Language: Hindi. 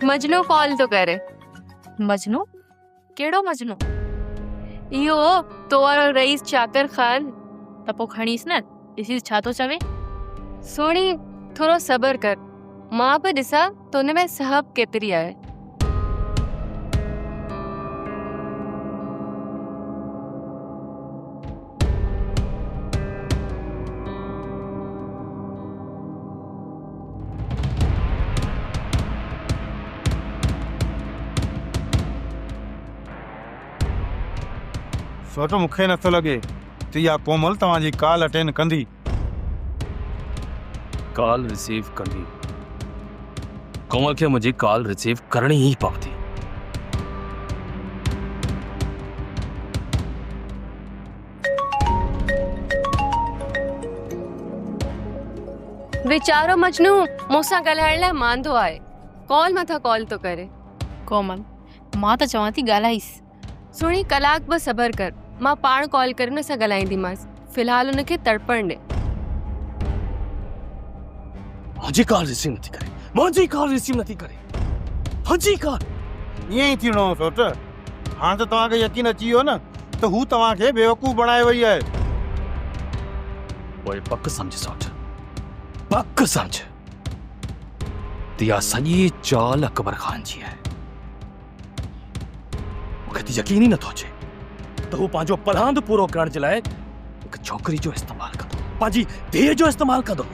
मजनू कॉल तो करे। मजनू? केड़ो मजनू? इहो तो वारो रईस चाकर खान। त पो खणीस न, ॾिसीस छा तो चवे। सोणी थोरो सबर कर, मां पे ॾिसां तो हुन में साहब केतिरी आहे। सोचो मूंखे नथो लॻे त इहा कोमल तव्हांजी कॉल अटेंड कंदी। कॉल रिसीव कंदी? कोमल खे मुंहिंजी कॉल रिसीव करणी ई पवंदी। वीचारो मजनू मूंसां ॻाल्हाइण लाइ मांदो आहे, कॉल मथां कॉल तो करे। कोमल, मां त चवां थी ॻाल्हाइस। सुणी कलाक ब सबर कर, मां पाण कॉल करे हुन सां ॻाल्हाईंदीमांसि। फिलहाल हुनखे तड़पण ॾे। मुंहिंजी कॉल रिसीव नथी करे, मुंहिंजी कॉल रिसीव नथी करे, मुंहिंजी कॉल। ईअं ई थींदो सोच। हाणे त तव्हांखे यकीन अची वियो न त हू तव्हांखे बेवकूफ़ बणाए वई आहे। पोइ पक सम्झ सोच, पक सम्झ। तिया सॼी चाल अकबर खान जी आहे। मूंखे त यकीन ई नथो अचे त हू पंहिंजो पलांद पूरो करण जे लाइ हिकु छोकिरी जो इस्तेमालु कंदो, पंहिंजी धीअ जो इस्तेमालु कंदो।